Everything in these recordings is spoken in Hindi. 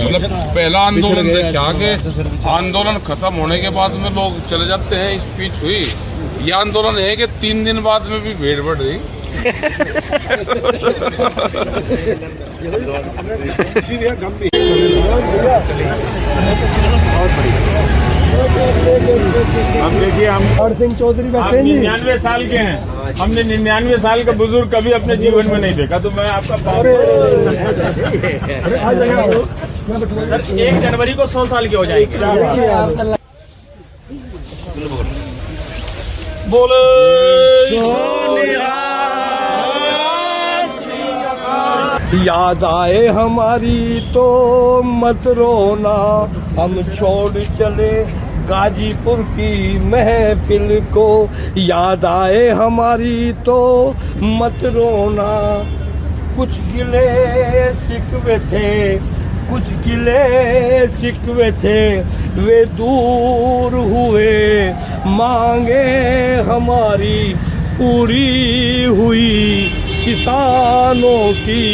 मतलब पहला आंदोलन क्या कि आंदोलन खत्म होने के बाद में लोग चले जाते हैं, स्पीच हुई। ये आंदोलन है कि 3 दिन बाद में भी भीड़ बढ़ रही। अब देखिए, हम सिंह चौधरी 99 साल के हैं। हमने 99 साल का बुजुर्ग कभी अपने जीवन में नहीं देखा, तो मैं आपका सर 1 जनवरी को 100 साल के हो जाएंगे। बोले याद आए हमारी तो मत रोना, हम छोड़ चले गाजीपुर की महफिल को। याद आए हमारी तो मत रोना, कुछ गिले शिकवे थे, कुछ गिले शिकवे थे, वे दूर हुए, मांगे हमारी पूरी हुई, किसानों की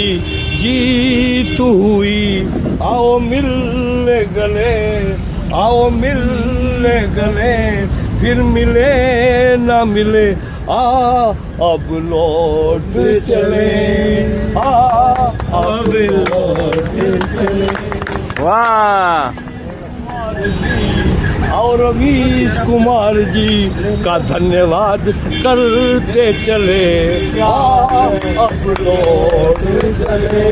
जीत हुई। आओ मिलने गले, आओ मिलने गले, फिर मिले ना मिले, अब लौट चले, अब लौट चले। वाह! और रवीश कुमार जी का धन्यवाद करते चले, अब लौट चले।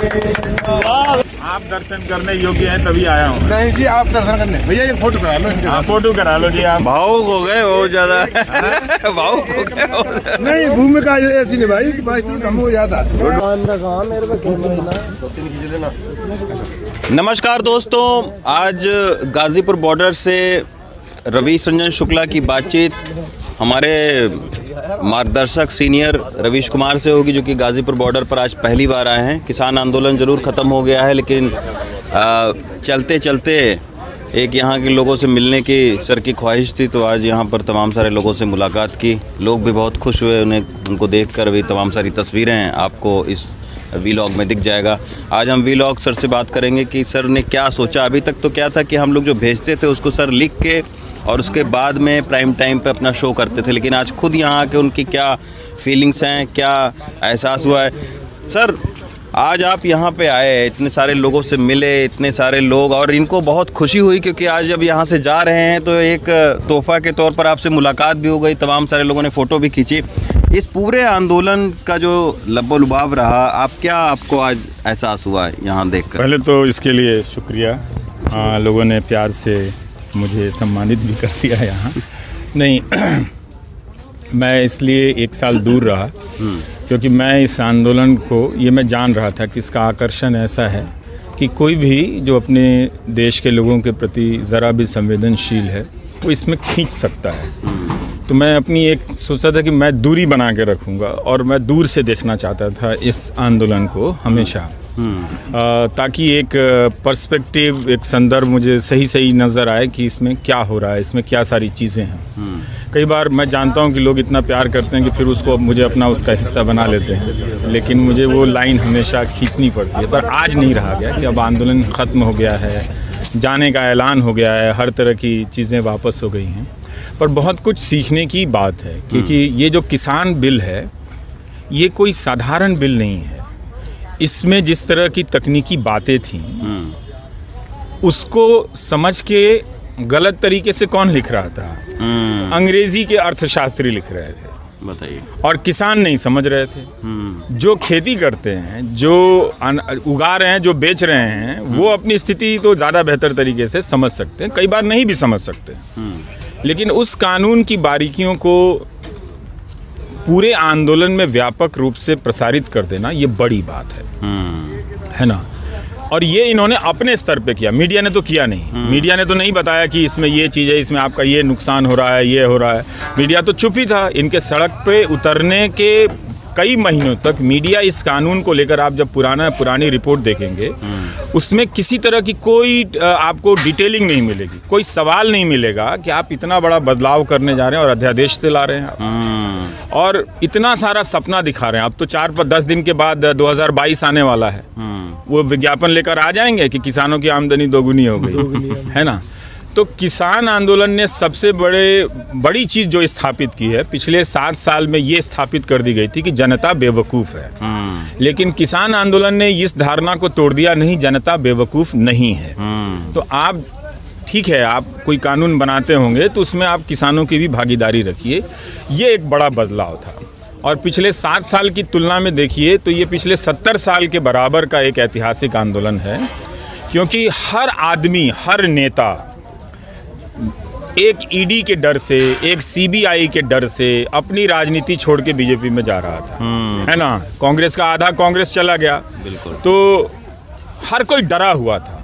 आप दर्शन करने योग्य हैं तभी आया हूँ। नहीं जी, आप दर्शन करने। भैया एक फोटो करा लो। हाँ, फोटो करा लो जी। आप भावुक हो गए बहुत ज्यादा। भावुक हो गए। नहीं, भूमिका ऐसी नहीं भाई, हम हो जाता। नमस्कार दोस्तों, आज गाजीपुर बॉर्डर से रवीश रंजन शुक्ला की बातचीत हमारे मार्गदर्शक सीनियर रवीश कुमार से होगी, जो कि गाजीपुर बॉर्डर पर आज पहली बार आए हैं। किसान आंदोलन ज़रूर ख़त्म हो गया है, लेकिन चलते चलते एक यहाँ के लोगों से मिलने की सर की ख्वाहिश थी, तो आज यहाँ पर तमाम सारे लोगों से मुलाकात की। लोग भी बहुत खुश हुए, उनको देखकर भी तमाम सारी तस्वीरें आपको इस वीलॉग में दिख जाएगा। आज हम वीलॉग सर से बात करेंगे कि सर ने क्या सोचा। अभी तक तो क्या था कि हम लोग जो भेजते थे उसको सर लिख के और उसके बाद में प्राइम टाइम पे अपना शो करते थे, लेकिन आज खुद यहाँ आके उनकी क्या फीलिंग्स हैं, क्या एहसास हुआ है। सर, आज आप यहाँ पे आए, इतने सारे लोगों से मिले, इतने सारे लोग, और इनको बहुत खुशी हुई क्योंकि आज जब यहाँ से जा रहे हैं तो एक तोहफा के तौर पर आपसे मुलाकात भी हो गई, तमाम सारे लोगों ने फ़ोटो भी खींची। इस पूरे आंदोलन का जो लबो-लुबाव रहा, आपको आज एहसास हुआ यहाँ देखकर? पहले तो इसके लिए शुक्रिया। लोगों ने प्यार से मुझे सम्मानित भी कर दिया यहाँ। नहीं, मैं इसलिए 1 साल दूर रहा क्योंकि मैं इस आंदोलन को मैं जान रहा था कि इसका आकर्षण ऐसा है कि कोई भी जो अपने देश के लोगों के प्रति ज़रा भी संवेदनशील है वो इसमें खींच सकता है। तो मैं अपनी एक सोचा था कि मैं दूरी बना के रखूँगा और मैं दूर से देखना चाहता था इस आंदोलन को हमेशा, ताकि एक पर्सपेक्टिव, एक संदर्भ मुझे सही नज़र आए कि इसमें क्या हो रहा है, इसमें क्या सारी चीज़ें हैं। कई बार मैं जानता हूँ कि लोग इतना प्यार करते हैं कि फिर उसको मुझे अपना उसका हिस्सा बना लेते हैं, लेकिन मुझे वो लाइन हमेशा खींचनी पड़ती है। पर आज नहीं रहा गया कि अब आंदोलन ख़त्म हो गया है, जाने का ऐलान हो गया है, हर तरह की चीज़ें वापस हो गई हैं। पर बहुत कुछ सीखने की बात है, क्योंकि ये जो किसान बिल है ये कोई साधारण बिल नहीं है। इसमें जिस तरह की तकनीकी बातें थीं उसको समझ के गलत तरीके से कौन लिख रहा था? अंग्रेजी के अर्थशास्त्री लिख रहे थे, बताइए, और किसान नहीं समझ रहे थे। जो खेती करते हैं, जो उगा रहे हैं, जो बेच रहे हैं, वो अपनी स्थिति तो ज़्यादा बेहतर तरीके से समझ सकते हैं, कई बार नहीं भी समझ सकते। लेकिन उस कानून की बारीकियों को पूरे आंदोलन में व्यापक रूप से प्रसारित कर देना ये बड़ी बात है ना। और ये इन्होंने अपने स्तर पे किया, मीडिया ने तो किया नहीं। मीडिया ने तो नहीं बताया कि इसमें ये चीज़ है, इसमें आपका ये नुकसान हो रहा है, ये हो रहा है। मीडिया तो चुप ही था। इनके सड़क पे उतरने के कई महीनों तक मीडिया इस कानून को लेकर, आप जब पुरानी रिपोर्ट देखेंगे उसमें किसी तरह की कोई आपको डिटेलिंग नहीं मिलेगी, कोई सवाल नहीं मिलेगा कि आप इतना बड़ा बदलाव करने जा रहे हैं और अध्यादेश से ला रहे हैं। और इतना सारा सपना दिखा रहे हैं। अब तो 4-10 दिन के बाद 2022 आने वाला है, वो विज्ञापन लेकर आ जाएंगे कि किसानों की आमदनी दोगुनी हो गई है ना। तो किसान आंदोलन ने सबसे बड़ी चीज़ जो स्थापित की है पिछले 7 साल में, ये स्थापित कर दी गई थी कि जनता बेवकूफ़ है। लेकिन किसान आंदोलन ने इस धारणा को तोड़ दिया, नहीं, जनता बेवकूफ़ नहीं है। तो आप ठीक है, आप कोई कानून बनाते होंगे तो उसमें आप किसानों की भी भागीदारी रखिए। ये एक बड़ा बदलाव था। और पिछले 7 साल की तुलना में देखिए तो ये पिछले 70 साल के बराबर का एक ऐतिहासिक आंदोलन है, क्योंकि हर आदमी, हर नेता एक ईडी के डर से, एक सीबीआई के डर से अपनी राजनीति छोड़ के बीजेपी में जा रहा था, है ना। कांग्रेस का आधा कांग्रेस चला गया, बिल्कुल। तो हर कोई डरा हुआ था,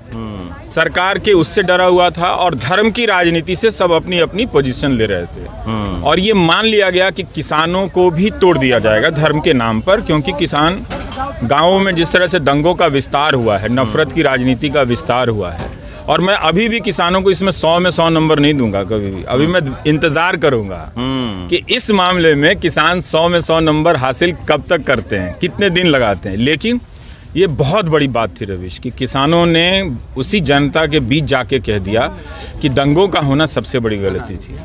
सरकार के उससे डरा हुआ था, और धर्म की राजनीति से सब अपनी अपनी पोजीशन ले रहे थे। और ये मान लिया गया कि किसानों को भी तोड़ दिया जाएगा धर्म के नाम पर, क्योंकि किसान गाँवों में जिस तरह से दंगों का विस्तार हुआ है, नफरत की राजनीति का विस्तार हुआ है। और मैं अभी भी किसानों को इसमें 100 में 100 नंबर नहीं दूंगा कभी भी। अभी मैं इंतजार करूंगा कि इस मामले में किसान 100 में 100 नंबर हासिल कब तक करते हैं, कितने दिन लगाते हैं। लेकिन ये बहुत बड़ी बात थी रवीश कि किसानों ने उसी जनता के बीच जाके कह दिया कि दंगों का होना सबसे बड़ी गलती थी।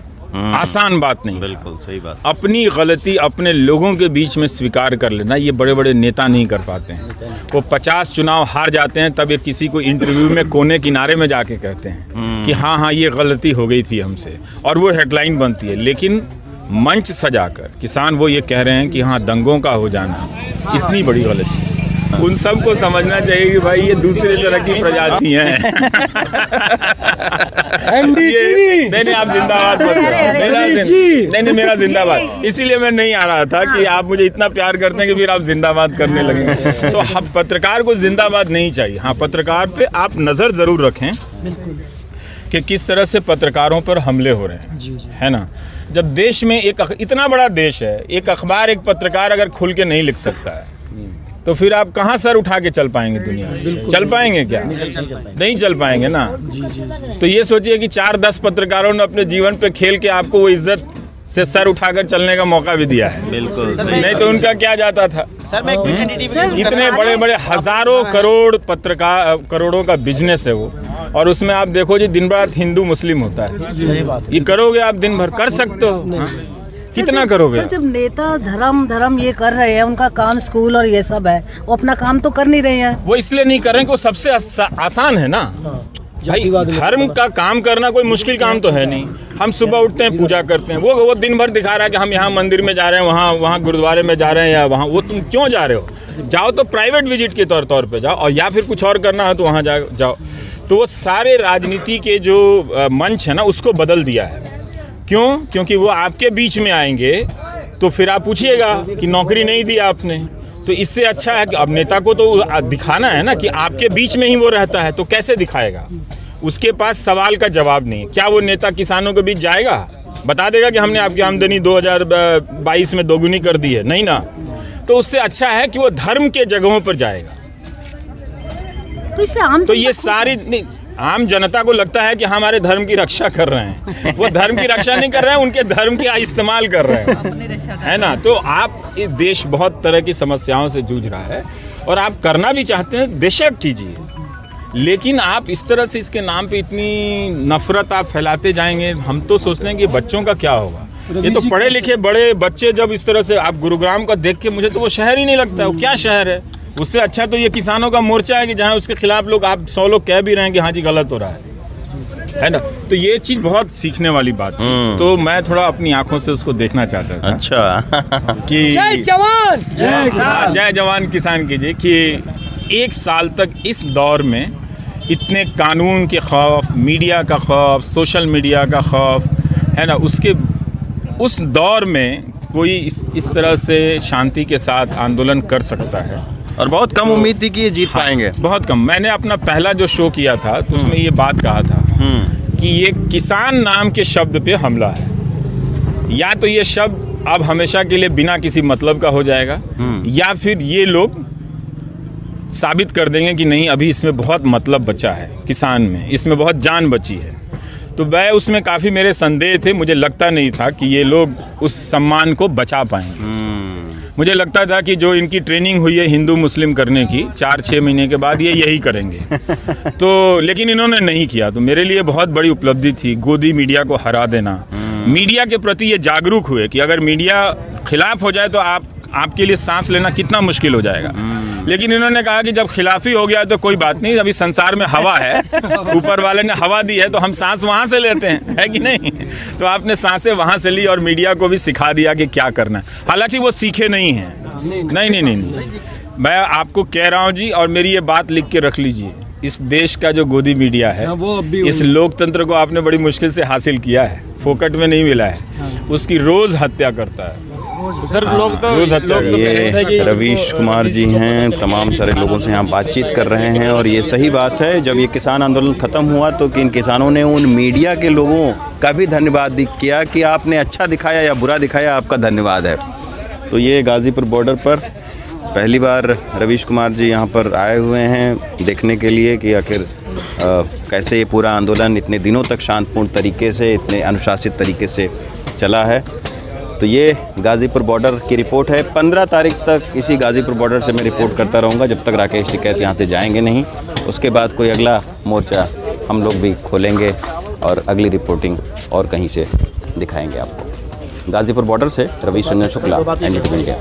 आसान बात नहीं, बिल्कुल सही बात। अपनी गलती अपने लोगों के बीच में स्वीकार कर लेना, ये बड़े बड़े नेता नहीं कर पाते हैं। वो 50 चुनाव हार जाते हैं, तब ये किसी को इंटरव्यू में कोने किनारे में जाके कहते हैं कि हाँ ये गलती हो गई थी हमसे, और वो हेडलाइन बनती है। लेकिन मंच सजाकर किसान वो ये कह रहे हैं कि हाँ दंगों का हो जाना इतनी बड़ी गलती। उन सबको समझना चाहिए कि भाई ये दूसरे तरह की प्रजाति हैं। नहीं, आप जिंदाबाद मत करो। नहीं, मेरा जिंदाबाद। इसीलिए मैं नहीं आ रहा था कि आप मुझे इतना प्यार करते हैं कि फिर आप जिंदाबाद करने लगेंगे। तो हम पत्रकार को जिंदाबाद नहीं चाहिए। हाँ, पत्रकार पे आप नज़र ज़रूर रखें कि किस तरह से पत्रकारों पर हमले हो रहे हैं, है ना। जब देश में एक इतना बड़ा देश है, एक अखबार, एक पत्रकार अगर खुल के नहीं लिख सकता है तो फिर आप कहाँ सर उठा के चल पाएंगे दुनिया में? चल पाएंगे क्या? नहीं चल पाएंगे ना। तो ये सोचिए कि 4-10 पत्रकारों ने अपने जीवन पे खेल के आपको वो इज्जत से सर उठाकर चलने का मौका भी दिया है। बिल्कुल, नहीं तो उनका क्या जाता था। इतने बड़े बड़े हजारों करोड़ पत्रकार, करोड़ों का बिजनेस है वो, और उसमें आप देखो जी दिन रात हिंदू मुस्लिम होता है। ये करोगे आप दिन भर, कर सकते हो, कितना करोगे? सर, जब नेता धर्म ये कर रहे हैं, उनका काम स्कूल और ये सब है, वो अपना काम तो कर नहीं रहे हैं। वो इसलिए नहीं कर रहे हैं कि वो सबसे आसान है ना। भाई धर्म का काम करना कोई मुश्किल काम तो है नहीं। हम सुबह उठते हैं, पूजा करते हैं, वो दिन भर दिखा रहा है कि हम यहाँ मंदिर में जा रहे हैं, वहाँ गुरुद्वारे में जा रहे हैं, या वहाँ। वो तुम क्यों जा रहे हो? जाओ तो प्राइवेट विजिट के तौर पे जाओ, और या फिर कुछ और करना है तो वहाँ जाओ। तो वो सारे राजनीति के जो मंच है ना, उसको बदल दिया है। क्यों? क्योंकि वो आपके बीच में आएंगे तो फिर आप पूछिएगा कि नौकरी नहीं दी आपने। तो इससे अच्छा है कि अब नेता को तो दिखाना है ना कि आपके बीच में ही वो रहता है, तो कैसे दिखाएगा? उसके पास सवाल का जवाब नहीं है। क्या वो नेता किसानों के बीच जाएगा, बता देगा कि हमने आपकी आमदनी 2022 में दोगुनी कर दी है? नहीं ना। तो उससे अच्छा है कि वो धर्म के जगहों पर जाएगा। तो इससे तो ये सारी नहीं, आम जनता को लगता है कि हमारे धर्म की रक्षा कर रहे हैं। वो धर्म की रक्षा नहीं कर रहे हैं, उनके धर्म का इस्तेमाल कर रहे हैं, है ना। तो आप, ये देश बहुत तरह की समस्याओं से जूझ रहा है, और आप करना भी चाहते हैं, बेशक कीजिए। लेकिन आप इस तरह से इसके नाम पे इतनी नफरत आप फैलाते जाएंगे। हम तो सोचते हैं कि बच्चों का क्या होगा। ये तो पढ़े लिखे बड़े बच्चे जब इस तरह से, आप गुरुग्राम का देख के मुझे तो वो शहर ही नहीं लगता है। वो क्या शहर है? उससे अच्छा तो ये किसानों का मोर्चा है कि जहाँ उसके खिलाफ लोग, आप 100 लोग कह भी रहे हैं कि हाँ जी गलत हो रहा है ना। तो ये चीज बहुत सीखने वाली बात है। तो मैं थोड़ा अपनी आंखों से उसको देखना चाहता था। अच्छा कि जय जवान, जय जवान किसान कीजिए कि 1 साल तक इस दौर में इतने कानून के खौफ, मीडिया का खौफ, सोशल मीडिया का खौफ, है ना, उसके उस दौर में कोई इस तरह से शांति के साथ आंदोलन कर सकता है। और बहुत कम उम्मीद थी कि ये जीत पाएंगे। बहुत कम। मैंने अपना पहला जो शो किया था तो उसमें ये बात कहा था कि ये किसान नाम के शब्द पे हमला है। या तो ये शब्द अब हमेशा के लिए बिना किसी मतलब का हो जाएगा, या फिर ये लोग साबित कर देंगे कि नहीं, अभी इसमें बहुत मतलब बचा है, किसान में इसमें बहुत जान बची है। तो मैं उसमें काफ़ी मेरे संदेह थे, मुझे लगता नहीं था कि ये लोग उस सम्मान को बचा पाएंगे। मुझे लगता था कि जो इनकी ट्रेनिंग हुई है हिंदू मुस्लिम करने की 4-6 महीने के बाद ये यही करेंगे। तो लेकिन इन्होंने नहीं किया, तो मेरे लिए बहुत बड़ी उपलब्धि थी गोदी मीडिया को हरा देना। मीडिया के प्रति ये जागरूक हुए कि अगर मीडिया खिलाफ हो जाए तो आपके लिए सांस लेना कितना मुश्किल हो जाएगा। लेकिन इन्होंने कहा कि जब खिलाफी हो गया तो कोई बात नहीं, अभी संसार में हवा है, ऊपर वाले ने हवा दी है तो हम सांस वहाँ से लेते हैं, है कि नहीं। तो आपने सांसें वहाँ से ली और मीडिया को भी सिखा दिया कि क्या करना है। हालांकि वो सीखे नहीं हैं, नहीं, मैं आपको कह रहा हूँ जी, और मेरी ये बात लिख के रख लीजिए, इस देश का जो गोदी मीडिया है, इस लोकतंत्र को आपने बड़ी मुश्किल से हासिल किया है, फोकट में नहीं मिला है, उसकी रोज हत्या करता है सर। ये रवीश कुमार जी हैं, तमाम सारे लोगों से यहाँ बातचीत कर रहे हैं। और ये सही बात है, जब ये किसान आंदोलन ख़त्म हुआ तो इन किसानों ने उन मीडिया के लोगों का भी धन्यवाद किया कि आपने अच्छा दिखाया या बुरा दिखाया, आपका धन्यवाद है। तो ये गाज़ीपुर बॉर्डर पर पहली बार रवीश कुमार जी यहाँ पर आए हुए हैं देखने के लिए कि आखिर कैसे ये पूरा आंदोलन इतने दिनों तक शांतिपूर्ण तरीके से, इतने अनुशासित तरीके से चला है। तो ये गाज़ीपुर बॉर्डर की रिपोर्ट है। 15 तारीख तक इसी गाज़ीपुर बॉर्डर से मैं रिपोर्ट करता रहूँगा जब तक राकेश टिकैत यहाँ से जाएंगे नहीं। उसके बाद कोई अगला मोर्चा हम लोग भी खोलेंगे और अगली रिपोर्टिंग और कहीं से दिखाएंगे आपको। गाज़ीपुर बॉर्डर से रवीश रंजन शुक्ला, NDTV इंडिया।